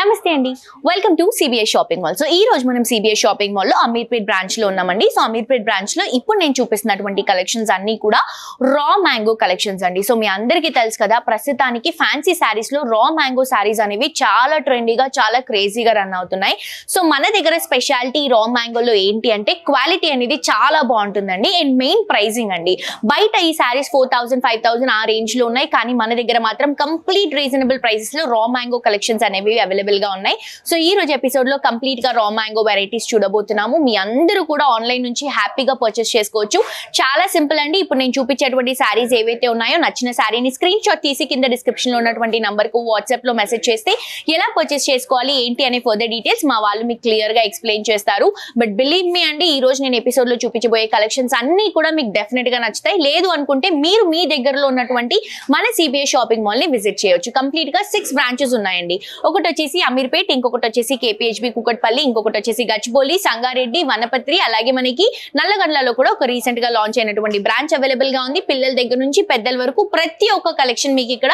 నమస్తే అండి, welcome to CBI shopping mall. So ఈ రోజు మనం సిబిఐ షాపింగ్ మాల్ లో అమీర్పేట్ బ్రాంచ్ లో ఉన్నామండి. సో అమీర్పేట్ బ్రాంచ్ లో ఇప్పుడు నేను చూపిస్తున్నటువంటి కలెక్షన్స్ అన్ని కూడా రా మ్యాంగో కలెక్షన్స్ అండి. సో మీ అందరికీ తెలుసు కదా, ప్రస్తుతానికి ఫ్యాన్సీ శారీస్ లో రా మ్యాంగో శారీస్ అనేవి చాలా ట్రెండీగా, చాలా క్రేజీగా రన్ అవుతున్నాయి. సో మన దగ్గర స్పెషాలిటీ రా మ్యాంగోలో ఏంటి అంటే క్వాలిటీ అనేది చాలా బాగుంటుందండి అండ్ మెయిన్ ప్రైజింగ్ అండి. బయట ఈ శారీస్ 4000, 5000 ఆ రేంజ్ లో ఉన్నాయి, కానీ మన దగ్గర మాత్రం కంప్లీట్ రీజనబుల్ ప్రైసెస్ లో రా మ్యాంగో కలెక్షన్స్ అనేవి అవైలబుల్ గా ఉన్నాయి. సో ఈ రోజు ఎపిసోడ్ లో కంప్లీట్ గా రా మ్యాంగో వెరైటీస్ చూడబోతున్నాము. మీ అందరూ కూడా ఆన్లైన్ నుంచి హ్యాపీగా పర్చేస్ చేసుకోవచ్చు. చాలా సింపుల్ అండి. ఇప్పుడు నేను చూపించేటువంటి శారీస్ ఏవైతే ఉన్నాయో, నచ్చిన శారీని స్క్రీన్ షాట్ తీసి కింద డిస్క్రిప్షన్ లో ఉన్నటువంటి నంబర్ కు వాట్సాప్ లో మెసేజ్ చేస్తే ఎలా పర్చేస్ చేసుకోవాలి ఏంటి అనే ఫర్దర్ డీటెయిల్స్ మా వాళ్ళు మీకు క్లియర్ గా ఎక్స్ప్లెయిన్ చేస్తారు. బట్ బిలీవ్ మీ అండి, ఈ రోజు నేను ఎపిసోడ్ లో చూపించబోయే కలెక్షన్స్ అన్ని కూడా మీకు డెఫినెట్ గా నచ్చుతాయి. లేదు అనుకుంటే మీరు మీ దగ్గరలో ఉన్నటువంటి మన సిబిఐ షాపింగ్ మాల్ ని విజిట్ చేయొచ్చు. కంప్లీట్ గా 6 బ్రాంచెస్ ఉన్నాయండి. ఒకటి వచ్చేసి అమీర్పేట్, ఇంకొకటి వచ్చేసి కేపీహెచ్బి కుకట్పల్లి, ఇంకొకటి వచ్చేసి గచ్చిబౌలి, సంగారెడ్డి, వనపత్రి, అలాగే మనకి నల్లగండ్లలో కూడా ఒక రీసెంట్ గా లాంచ్ అయినటువంటి బ్రాంచ్ అవైలబుల్ గా ఉంది. పిల్లల దగ్గర నుంచి పెద్దల వరకు ప్రతి ఒక్క కలెక్షన్ మీకు ఇక్కడ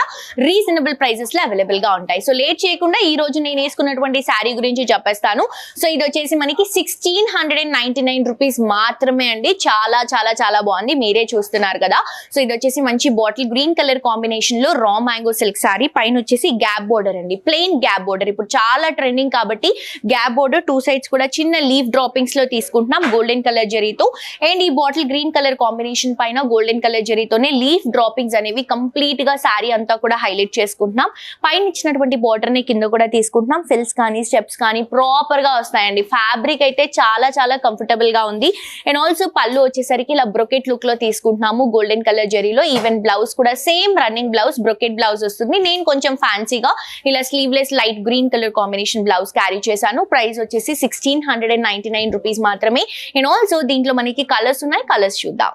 రీజనబుల్ ప్రైసెస్ లో అవైలబుల్ గా ఉంటాయి. సో లేట్ చేయకుండా ఈ రోజు నేను వేసుకున్నటువంటి శారీ గురించి చెప్పేస్తాను. సో ఇది వచ్చేసి మనకి 1699 రూపీస్ మాత్రమే అండి. చాలా చాలా చాలా బాగుంది, మీరే చూస్తున్నారు కదా. సో ఇది వచ్చేసి మంచి బాటిల్ గ్రీన్ కలర్ కాంబినేషన్ లో రా మ్యాంగో సిల్క్ శారీ, పైన వచ్చేసి గ్యాప్ బోర్డర్ అండి, ప్లెయిన్ గ్యాప్ బోర్డర్. ఇప్పుడు చాలా ట్రెండింగ్ కాబట్టి గ్యాప్ బోర్డర్ 2 సైడ్స్ కూడా చిన్న లీఫ్ డ్రాపింగ్స్ లో తీసుకుంటున్నాం గోల్డెన్ కలర్ జరీతో. అండ్ ఈ బాటిల్ గ్రీన్ కలర్ కాంబినేషన్ పైన గోల్డెన్ కలర్ జరీతోనే లీఫ్ డ్రాపింగ్స్ అనేవి కంప్లీట్ గా శారీ అంతా కూడా హైలైట్ చేసుకుంటున్నాం. పైన ఇచ్చినటువంటి బార్డర్ ని కింద కూడా తీసుకుంటున్నాం. ఫిల్స్ కానీ స్టెప్స్ కానీ ప్రాపర్ గా వస్తాయండి. ఫ్యాబ్రిక్ అయితే చాలా చాలా కంఫర్టబుల్ గా ఉంది. అండ్ ఆల్సో పళ్ళు వచ్చేసరికి ఇలా బ్రొకెట్ లుక్ లో తీసుకుంటున్నాము గోల్డెన్ కలర్ జరీలో. ఈవెన్ బ్లౌజ్ కూడా same running blouse, brocade blouse వస్తుంది. నేను కొంచెం ఫ్యాన్సీగా ఇలా sleeveless light green colour combination blouse carry చేశాను. ప్రైస్ వచ్చేసి 1699 రూపీస్ మాత్రమే. అండ్ ఆల్సో దీంట్లో మనకి కలర్స్ ఉన్నాయి, కలర్స్ చూద్దాం.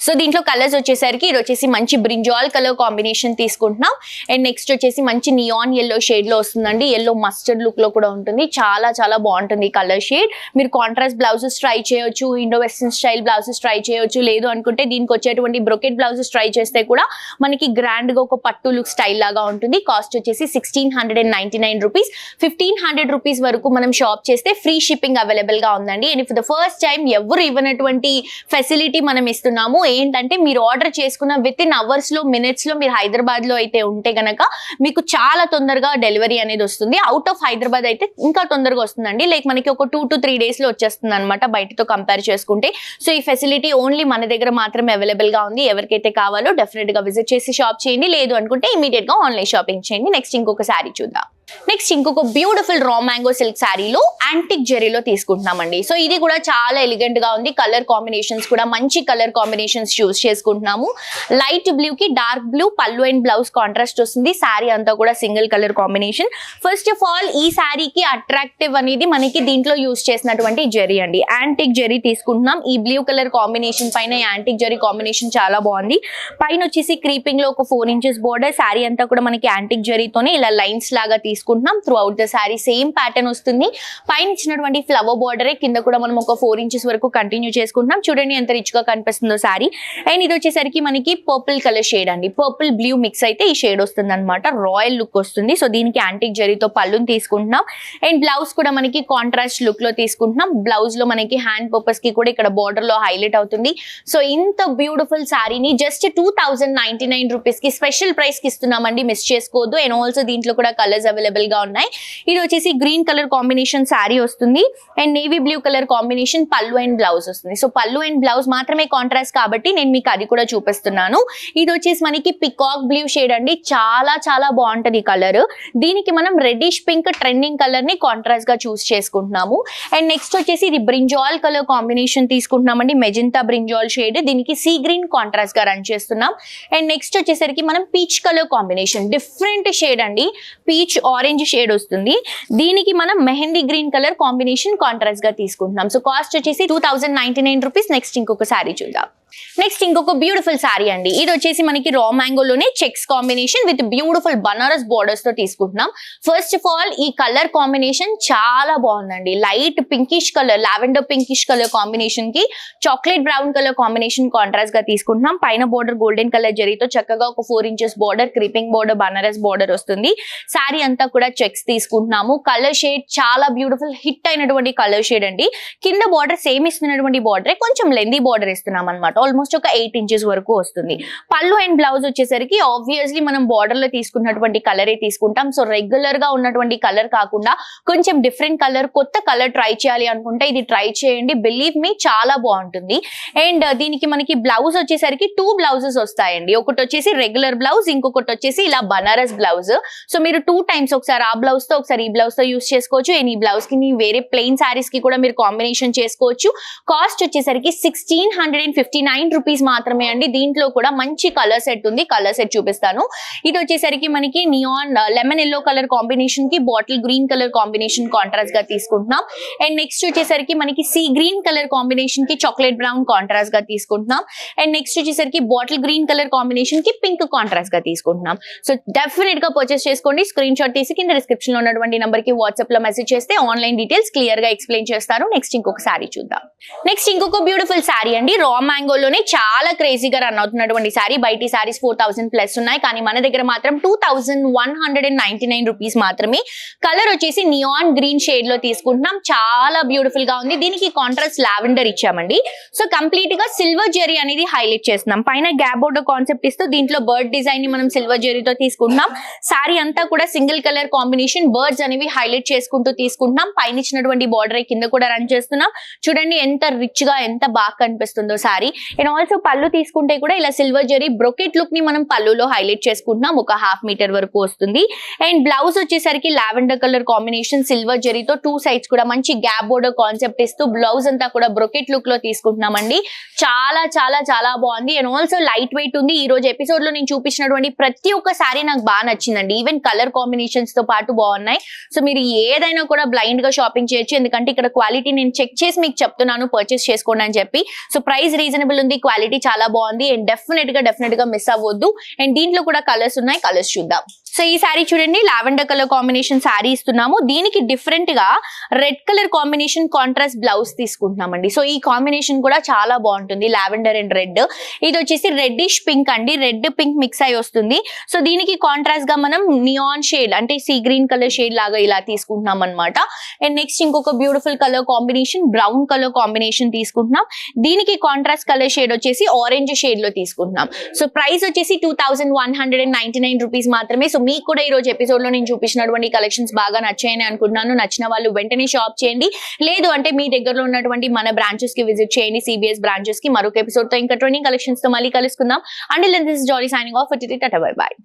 సో దీంట్లో కలర్స్ వచ్చేసరికి ఇది వచ్చేసి మంచి బ్రింజాల్ కలర్ కాంబినేషన్ తీసుకుంటున్నాం. అండ్ నెక్స్ట్ వచ్చేసి మంచి నియాన్ ఎల్లో షేడ్ లో వస్తుందండి. ఎల్లో మస్టర్డ్ లుక్ లో కూడా ఉంటుంది. చాలా చాలా బాగుంటుంది కలర్ షేడ్. మీరు కాంట్రాస్ట్ బ్లౌజెస్ ట్రై చేయొచ్చు, Indo western style blouses try చేయొచ్చు. లేదు అనుకుంటే దీనికి వచ్చేటువంటి బ్రొకెట్ బ్లౌజెస్ ట్రై చేస్తే కూడా మనకి గ్రాండ్ గా ఒక పట్టు లుక్ స్టైల్ లాగా ఉంటుంది. కాస్ట్ వచ్చేసి 1699 రూపీస్. 1500 రూపీస్ వరకు మనం షాప్ చేస్తే ఫ్రీ షిప్పింగ్ అవైలబుల్ గా ఉందండి. And for the first time ఎవరు ఇవ్వనటువంటి ఫెసిలిటీ మనం ఇస్తున్నాము. ఏంటంటే మీరు ఆర్డర్ చేసుకున్న విత్ ఇన్ అవర్స్ లో, మినిట్స్ లో, మీరు హైదరాబాద్ లో అయితే ఉంటే గనక మీకు చాలా తొందరగా డెలివరీ అనేది వస్తుంది. అవుట్ ఆఫ్ హైదరాబాద్ అయితే ఇంకా తొందరగా వస్తుందండి. లైక్ మనకి ఒక 2 to 3 డేస్ లో వచ్చేస్తుంది అనమాట బయటతో కంపేర్ చేసుకుంటే. సో ఈ ఫెసిలిటీ ఓన్లీ మన దగ్గర మాత్రమే అవైలబుల్ గా ఉంది. ఎవరికైతే కావాలో డెఫినెట్ గా విజిట్ చేసి షాప్ చేయండి. లేదు అనుకుంటే ఇమీడియట్ గా ఆన్లైన్ షాపింగ్ చేయండి. నెక్స్ట్ ఇంకొక శారీ చూద్దాం. నెక్స్ట్ ఇంకొక బ్యూటిఫుల్ రా మ్యాంగో సిల్క్ శారీలో యాంటిక్ జెరీలో తీసుకుంటున్నామండి. సో ఇది కూడా చాలా ఎలిగెంట్ గా ఉంది. కలర్ కాంబినేషన్స్ కూడా మంచి కలర్ కాంబినేషన్స్ చూస్ చేసుకుంటున్నాము. లైట్ బ్లూ కి డార్క్ బ్లూ పళ్ళు అండ్ బ్లౌజ్ కాంట్రాస్ట్ వస్తుంది. శారీ అంతా కూడా single colour combination. First of all ఈ శారీకి అట్రాక్టివ్ అనేది మనకి దీంట్లో యూస్ చేసినటువంటి జెరీ అండి. యాంటిక్ జెరీ తీసుకుంటున్నాం. ఈ బ్లూ కలర్ కాంబినేషన్ పైన యాంటిక్ జెరీ కాంబినేషన్ చాలా బాగుంది. పైన వచ్చేసి క్రీపింగ్ లో ఒక 4 ఇంచెస్ బోర్డర్. శారీ అంతా కూడా మనకి యాంటిక్ జెరీతోనే ఇలా లైన్స్ లాగా తీసుకుంటున్నాం. Through out the sari same pattern వస్తుంది. పైన ఇచ్చినటువంటి ఫ్లవర్ బార్డర్ కింద కూడా మనం ఒక 4 ఇంచెస్ వరకు కంటిన్యూ చేసుకుంటున్నాం. చూడండి ఎంత రిచ్ గా కనిపిస్తుందో శారీ. అండ్ ఇది వచ్చేసరికి మనకి పర్పుల్ కలర్ షేడ్ అండి. పర్పుల్ బ్లూ మిక్స్ అయితే ఈ షేడ్ వస్తుంది అనమాట. రాయల్ లుక్ వస్తుంది. సో దీనికి యాంటిక్ జరీతో పళ్ళుని తీసుకుంటున్నాం. అండ్ బ్లౌజ్ కూడా మనకి కాంట్రాస్ట్ లుక్ లో తీసుకుంటున్నాం. బ్లౌజ్ లో మనకి హ్యాండ్ పర్పస్ కి కూడా ఇక్కడ బార్డర్ లో హైలైట్ అవుతుంది. సో ఇంత బ్యూటిఫుల్ శారీని జస్ట్ 2099 రూపీస్ కి స్పెషల్ ప్రైస్ కి ఇస్తున్నామండి. మిస్ చేసుకోవద్దు. అండ్ ఆల్సో దీంట్లో కూడా కలర్స్ అవైలబుల్ అవైలబుల్ గా ఉన్నాయి. ఇది వచ్చేసి గ్రీన్ కలర్ కాంబినేషన్ శారీ వస్తుంది and navy blue colour combination పళ్ళు అండ్ బ్లౌజ్ వస్తుంది. సో పళ్ళు అండ్ బ్లౌజ్ మాత్రమే కాంట్రాస్ట్ కాబట్టి నేను మీకు అది కూడా చూపిస్తున్నాను. ఇది వచ్చేసి మనకి పికాక్ బ్లూ షేడ్ అండి, చాలా చాలా బాగుంటది ఈ కలర్. దీనికి మనం రెడ్డిష్ పింక్ ట్రెండింగ్ కలర్ ని కాంట్రాస్ట్ గా చూస్ చేసుకుంటున్నాము. అండ్ నెక్స్ట్ వచ్చేసి ఇది బ్రింజాల్ కలర్ కాంబినేషన్ తీసుకుంటున్నామండి, మెజెంటా బ్రింజాల్ షేడ్. దీనికి సీ గ్రీన్ కాంట్రాస్ట్ గా రన్ చేస్తున్నాం. అండ్ నెక్స్ట్ వచ్చేసరికి మనం peach colour combination, different shade అండి, పీచ్ ఆరెంజ్ షేడ్ వస్తుంది. దీనికి మనం mehndi green colour combination contrast గా తీసుకుంటున్నాం. సో కాస్ట్ వచ్చేసి 2099 రూపీస్. నెక్స్ట్ ఇంకొక శారీ చూద్దాం. నెక్స్ట్ ఇంకొక బ్యూటిఫుల్ శారీ అండి. ఇది వచ్చేసి మనకి రా మ్యాంగోలోనే checks combination with beautiful Banaras borders తో తీసుకుంటున్నాం. ఫస్ట్ ఆఫ్ ఆల్ ఈ కలర్ కాంబినేషన్ చాలా బాగుందండి. Light pinkish colour, lavender pinkish colour combination కి chocolate brown colour combination contrast గా తీసుకుంటున్నాం. పైన బోర్డర్ గోల్డెన్ కలర్ జరీతో చక్కగా ఒక 4 inches border, creeping border, Banaras border వస్తుంది. శారీ అంతా కూడా చెక్స్ తీసుకుంటున్నాము. కలర్ షేడ్ చాలా బ్యూటిఫుల్ హిట్ అయినటువంటి కలర్ షేడ్ అండి. కింద బోర్డర్ సేమ్ ఇస్తున్నటువంటి బోర్డర్, కొంచెం లెందీ బోర్డర్ ఇస్తున్నాం అనమాట. ఆల్మోస్ట్ ఒక 8 ఇంచెస్ వరకు వస్తుంది. పళ్ళు అండ్ బ్లౌజ్ వచ్చేసరికి ఆబ్వియస్లీ మనం బార్డర్ లో తీసుకున్నటువంటి కలరే తీసుకుంటాం. సో రెగ్యులర్ గా ఉన్నటువంటి కలర్ కాకుండా కొంచెం డిఫరెంట్ కలర్, కొత్త కలర్ ట్రై చేయాలి అనుకుంటే ఇది ట్రై చేయండి. బిలీవ్ మీ చాలా బాగుంటుంది. అండ్ దీనికి మనకి బ్లౌజ్ వచ్చేసరికి 2 బ్లౌజెస్ వస్తాయండి. ఒకటి వచ్చేసి రెగ్యులర్ బ్లౌజ్, ఇంకొకటి వచ్చేసి ఇలా బనారస్ బ్లౌజ్. సో మీరు 2 టైమ్స్, ఒకసారి ఆ బ్లౌజ్ తో ఒకసారి ఈ బ్లౌజ్ తో యూస్ చేసుకోవచ్చు. అండ్ ఈ బ్లౌజ్ కి వేరే ప్లెయిన్ సారీస్ కి కూడా మీరు కాంబినేషన్ చేసుకోవచ్చు. కాస్ట్ వచ్చేసరికి 1659 రూపీస్ మాత్రమే అండి. దీంట్లో కూడా మంచి కలర్ సెట్ ఉంది, కలర్ సెట్ చూపిస్తాను. ఇది వచ్చేసరికి మనకి neon lemon yellow colour combination కి bottle green colour combination contrast గా తీసుకుంటున్నాం. అండ్ నెక్స్ట్ వచ్చేసరికి మనకి సీ గ్రీన్ కలర్ కాంబినేషన్ కి చాక్లెట్ బ్రౌన్ కాంట్రాస్ట్ గా తీసుకుంటున్నాం. అండ్ నెక్స్ట్ వచ్చేసరికి బాటిల్ గ్రీన్ కలర్ కాంబినేషన్ కి పింక్ కాంట్రాస్ట్ గా తీసుకుంటున్నాం. సో డెఫినెట్ గా పర్చేస్ చేసుకోండి. స్క్రీన్ షాట్ తీసి కింద డిస్క్రిప్షన్ లో ఉన్నటువంటి నంబర్ కి వాట్సాప్ లో మెసేజ్ చేస్తే ఆన్లైన్ డీటెయిల్స్ క్లియర్ గా ఎక్స్ప్లెయిన్ చేస్తాను. నెక్స్ట్ ఇంకొక శారీ చూద్దాం. నెక్స్ట్ ఇంకొక బ్యూటిఫుల్ శారీ అండి. రా మ్యాంగోలోనే చాలా క్రేజీగా రన్ అవుతున్నటువంటి శారీ. బయటి శారీస్ 4000 ప్లస్ ఉన్నాయి, కానీ మన దగ్గర మాత్రం 2199 రూపీస్ మాత్రమే. కలర్ వచ్చేసి నియాన్ గ్రీన్ షేడ్ లో తీసుకుంటున్నాం. చాలా బ్యూటిఫుల్ గా ఉంది. దీనికి కాంట్రాస్ట్ లావెండర్ ఇచ్చామండి. సో కంప్లీట్ గా సిల్వర్ జెరీ అనేది హైలైట్ చేస్తున్నాం. పైన గ్యాప్ బోర్డర్ కాన్సెప్ట్ ఇస్తూ దీంట్లో బర్డ్ డిజైన్ ని మనం సిల్వర్ జెరీతో తీసుకుంటున్నాం. శారీ అంతా కూడా సింగిల్ కలర్ కాంబినేషన్, బర్డ్స్ అనేవి హైలైట్ చేసుకుంటూ తీసుకుంటున్నాం. పైన ఇచ్చినటువంటి బార్డర్ కింద కూడా రన్ చేస్తున్నాం. చూడండి ఎంత రిచ్ గా, ఎంత బాగా కనిపిస్తుందో శారీ. అండ్ ఆల్సో పళ్ళు తీసుకుంటే కూడా ఇలా సిల్వర్ జరీ బ్రొకెట్ లుక్ ని మనం పళ్ళులో హైలైట్ చేసుకుంటున్నాం. ఒక 1/2 మీటర్ వరకు వస్తుంది. అండ్ బ్లౌజ్ వచ్చేసరికి లావెండర్ కలర్ కాంబినేషన్ సిల్వర్ జరీతో 2 సైడ్స్ కూడా మంచి గ్యాప్ బోర్డర్ కాన్సెప్ట్ ఇస్తూ బ్లౌజ్ అంతా కూడా బ్రొకెట్ లుక్ లో తీసుకుంటున్నామండి. చాలా చాలా చాలా బాగుంది. అండ్ ఆల్సో లైట్ వెయిట్ ఉంది. ఈ రోజు ఎపిసోడ్ లో నేను చూపించినటువంటి ప్రతి ఒక్క శారీ నాకు బాగా నచ్చిందండి. ఈవెన్ కలర్ కాంబినేషన్స్ తో పాటు బాగున్నాయి. సో మీరు ఏదైనా కూడా బ్లైండ్ గా షాపింగ్ చేయొచ్చు. ఎందుకంటే ఇక్కడ క్వాలిటీ నేను చెక్ చేసి మీకు చెప్తున్నాను, పర్చేస్ చేసుకోండి అని చెప్పి. సో ప్రైస్ రీజనబుల్ ఉంది, క్వాలిటీ చాలా బాగుంది. అండ్ డెఫినెట్ గా మిస్ అవ్వద్దు. అండ్ దీంట్లో కూడా కలర్స్ ఉన్నాయి, కలర్స్ చూద్దాం. సో ఈ శారీ చూడండి, లావెండర్ కలర్ కాంబినేషన్ శారీ ఇస్తున్నాము. దీనికి డిఫరెంట్ గా red colour combination contrast blouse తీసుకుంటున్నామండి. సో ఈ కాంబినేషన్ కూడా చాలా బాగుంటుంది, లావెండర్ అండ్ రెడ్. ఇది వచ్చేసి రెడ్డిష్ పింక్ అండి, రెడ్ పింక్ మిక్స్ అయి వస్తుంది. సో దీనికి కాంట్రాస్ట్ గా మనం నియాన్ షేడ్ అంటే సీ గ్రీన్ కలర్ షేడ్ లాగా ఇలా తీసుకుంటున్నాం అనమాట. అండ్ నెక్స్ట్ ఇంకొక beautiful colour combination brown colour combination తీసుకుంటున్నాం. దీనికి కాంట్రాస్ట్ కలర్ షేడ్ వచ్చేసి ఆరెంజ్ షేడ్ లో తీసుకుంటున్నాం. సో ప్రైస్ వచ్చేసి 2199 రూపీస్ మాత్రమే. సో మీకు కూడా ఈ రోజు ఎపిసోడ్ లో నేను చూపించినటువంటి కలెక్షన్స్ బాగా నచ్చాయని అనుకుంటున్నాను. నచ్చిన వాళ్ళు వెంటనే షాప్ చేయండి. లేదు అంటే మీ దగ్గరలో ఉన్నటువంటి మన బ్రాంచెస్ కి విజిట్ చేయండి, CBS బ్రాంచెస్ కి. మరొక ఎపిసోడ్ తో ఇంకా ట్రెండింగ్ కలెక్షన్స్ తో మళ్ళీ కలుసుకుందాం. Until then this is Jolly signing off. Tata bye by.